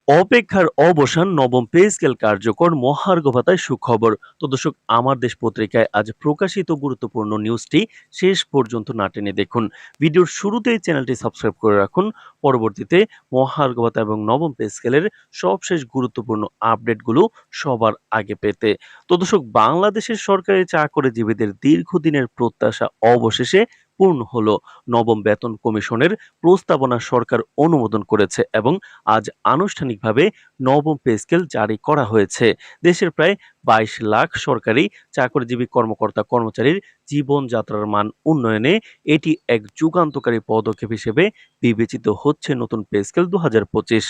অপেক্ষার অবসান, নবম পে স্কেল কার্যকর, মহার্ঘ ভাতায় সুখবর। তো দর্শক, আমার দেশ পত্রিকায় আজ প্রকাশিত গুরুত্বপূর্ণ নিউজটি শেষ পর্যন্ত না টেনে দেখুন। ভিডিওর শুরুতেই চ্যানেলটি সাবস্ক্রাইব করে রাখুন। পরবর্তীতে মহার্ঘ ভাতা এবং নবম পে স্কেলের সবশেষ গুরুত্বপূর্ণ আপডেটগুলো সবার আগে পেতে। তো দর্শক, বাংলাদেশের সরকারি চাকরিজীবীদের দীর্ঘদিনের প্রত্যাশা অবশেষে পূর্ণ হলো। নবম বেতন কমিশনের প্রস্তাবনা সরকার অনুমোদন করেছে এবং আজ আনুষ্ঠানিকভাবে নবম পে স্কেল জারি করা হয়েছে। দেশের প্রায় ২২ লাখ সরকারি চাকরিজীবী কর্মকর্তা কর্মচারীর জীবনযাত্রার মান উন্নয়নে এটি এক যুগান্তকারী পদক্ষেপ হিসেবে বিবেচিত হচ্ছে নতুন পে স্কেল ২০২৫।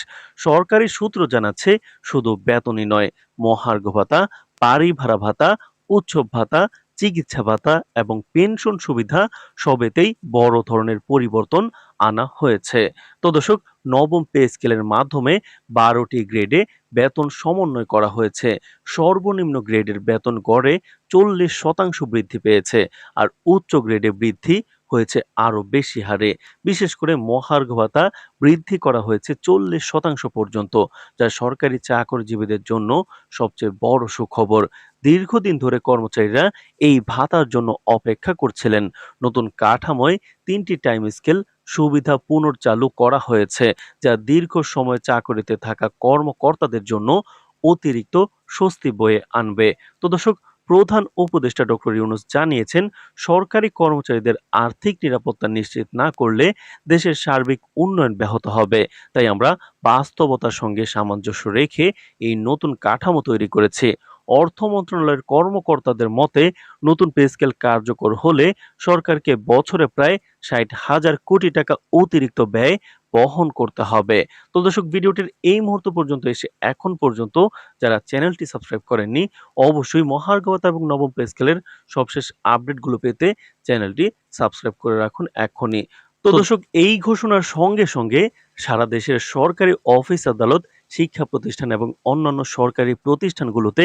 সরকারি সূত্র জানাচ্ছে, শুধু বেতনই নয়, মহার্ঘ ভাতা, বাড়ি ভাড়া ভাতা, উৎসব ভাতা, চিকিৎসা ভাতা এবং পেনশন সুবিধা সবেতেই বড় ধরনের পরিবর্তন আনা হয়েছে। তো দর্শক, নবম পে স্কেলের মাধ্যমে ১২টি গ্রেডে বেতন সমন্বয় করা হয়েছে। সর্বনিম্ন গ্রেডের বেতন গড়ে ৪০% বৃদ্ধি পেয়েছে, আর উচ্চ গ্রেডে বৃদ্ধি হয়েছে আরো বেশি হারে। বিশেষ করে মহার্ঘ ভাতা বৃদ্ধি করা হয়েছে ৪০% পর্যন্ত, যা সরকারি চাকরিজীবীদের জন্য সবচেয়ে বড় সুখবর। দীর্ঘদিন ধরে কর্মচারীরা এই ভাতার জন্য অপেক্ষা করছিলেন। নতুন কাঠামোয় ৩টি টাইম স্কেল সুবিধা পুনর্চালু করা হয়েছে, যা দীর্ঘ সময় চাকরিতে থাকা কর্মকর্তাদের জন্য অতিরিক্ত স্বস্তি বয়ে আনবে। তো দর্শক, প্রধান উপদেষ্টা ডক্টর ইউনূস জানিয়েছেন, সরকারি কর্মচারীদের আর্থিক নিরাপত্তা নিশ্চিত না করলে দেশের সার্বিক উন্নয়ন ব্যাহত হবে। তাই আমরা বাস্তবতার সঙ্গে সামঞ্জস্য রেখে এই নতুন কাঠামো তৈরি করেছি। অর্থ মন্ত্রণালয়ের কর্মকর্তাদের মতে, নতুন পে স্কেল কার্যকর হলে সরকারকে বছরে প্রায় ৬০,০০০ কোটি টাকা অতিরিক্ত ব্যয় বহন করতে হবে। তো দর্শক, ভিডিওটির এই মুহূর্ত পর্যন্ত এসে এখন পর্যন্ত যারা চ্যানেলটি সাবস্ক্রাইব করেননি, অবশ্যই মহার্ঘ ভাতা এবং নবম পে স্কেলের সবশেষ আপডেটগুলো পেতে চ্যানেলটি সাবস্ক্রাইব করে রাখুন এখনই। তো দর্শক, এই ঘোষণার সঙ্গে সঙ্গে সারা দেশের সরকারি অফিস আদালত, শিক্ষা প্রতিষ্ঠান এবং অন্যান্য সরকারি প্রতিষ্ঠানগুলোতে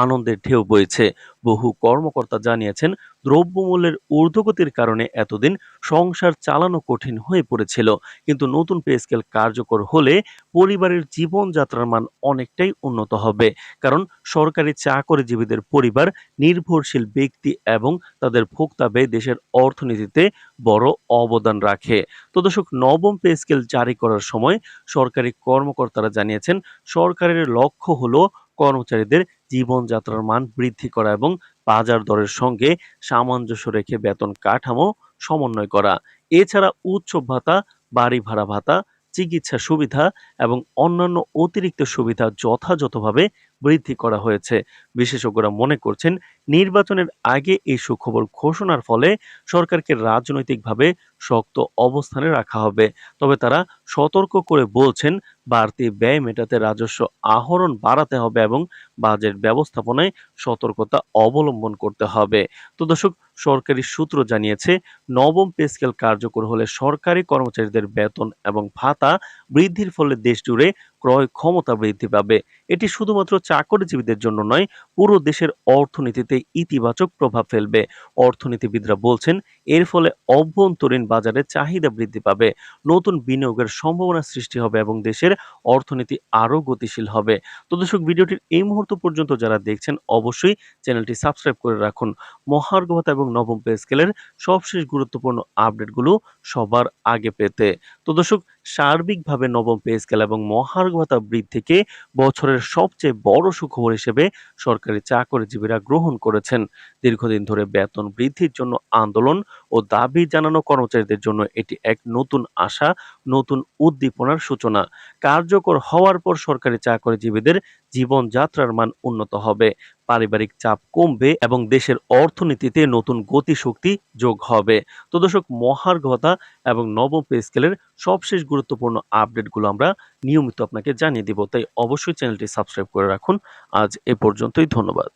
আনন্দের ঢেউ বইছে। বহু কর্মকর্তা জানিয়েছেন, দ্রব্যমূল্যের ঊর্ধ্বগতির কারণে এতদিন সংসার চালানো কঠিন হয়ে পড়েছিল, কিন্তু নতুন পে স্কেল কার্যকর হলে পরিবারের জীবনযাত্রার মান অনেকটাই উন্নত হবে। কারণ সরকারি চাকরিজীবীদের পরিবার নির্ভরশীল ব্যক্তি এবং তাদের ভোক্তা ব্যয় দেশের অর্থনীতিতে বড় অবদান রাখে। তো দর্শক, নবম পে স্কেল জারি করার সময় সরকারি কর্মকর্তারা জানিয়েছেন, সরকারের লক্ষ্য হলো কর্মচারীদের জীবনযাত্রার মান বৃদ্ধি করা এবং বাজার দরের সঙ্গে সামঞ্জস্য রেখে বেতন কাঠামো সমন্বয় করা। এছাড়া উৎসব ভাতা, বাড়ি ভাড়া ভাতা, চিকিৎসা সুবিধা এবং অন্যান্য অতিরিক্ত সুবিধা যথাযথভাবে বৃদ্ধি করা হয়েছে। বিশেষজ্ঞরা মনে করছেন, নির্বাচনের আগে এই সুখবর ঘোষণার ফলে সরকারকে রাজনৈতিকভাবে শক্ত অবস্থানে রাখা হবে। তবে তারা সতর্ক করে বলছেন, বাড়তি ব্যয় মেটাতে রাজস্ব আহরণ বাড়াতে হবে এবং বাজেট ব্যবস্থাপনায় সতর্কতা অবলম্বন করতে হবে। তো দর্শক, সরকারি সূত্র জানিয়েছে, নবম পে স্কেল কার্যকর হলে সরকারি কর্মচারীদের বেতন এবং ভাতা বৃদ্ধির ফলে দেশ জুড়ে ক্রয় ক্ষমতা বৃদ্ধি পাবে। এটি শুধুমাত্র চাকরিজীবীদের জন্য নয়, পুরো দেশের অর্থনীতিতে ইতিবাচক প্রভাব ফেলবে। অর্থনীতিবিদরা বলছেন, এর ফলে অভ্যন্তরীণ বাজারে চাহিদা বৃদ্ধি পাবে, নতুন বিনিয়োগের সম্ভাবনা সৃষ্টি হবে এবং দেশের অর্থনীতি আরও গতিশীল হবে। তো দর্শক, ভিডিওটির এই মুহূর্ত পর্যন্ত যারা দেখছেন, অবশ্যই চ্যানেলটি সাবস্ক্রাইব করে রাখুন। মহার্ঘ ভাতা এবং নবম পে স্কেলের সবশেষ গুরুত্বপূর্ণ আপডেটগুলো সবার আগে পেতে। তো দর্শক, সার্বিকভাবে নবম পে স্কেল এবং মহার্ঘ ভাতা বৃদ্ধিকে বছরের সবচেয়ে বড় সুখবর হিসেবে সরকারি চাকরিজীবীরা গ্রহণ করেছেন। দীর্ঘদিন ধরে বেতন বৃদ্ধির জন্য আন্দোলন ও দাবি জানানো কর্মচারীদের জন্য এটি এক নতুন আশা, নতুন উদ্দীপনার সূচনা। কার্যকর হওয়ার পর সরকারি চাকরিজীবীদের জীবনযাত্রার মান উন্নত হবে, পারিবারিক চাপ কমবে এবং দেশের অর্থনীতিতে নতুন গতিশক্তি যোগ হবে। তো দর্শক, মহার্ঘ ভাতা এবং নবম পে স্কেলের সবশেষ গুরুত্বপূর্ণ আপডেটগুলো আমরা নিয়মিত আপনাকে জানিয়ে দিব। তাই অবশ্যই চ্যানেলটি সাবস্ক্রাইব করে রাখুন। আজ এ পর্যন্তই, ধন্যবাদ।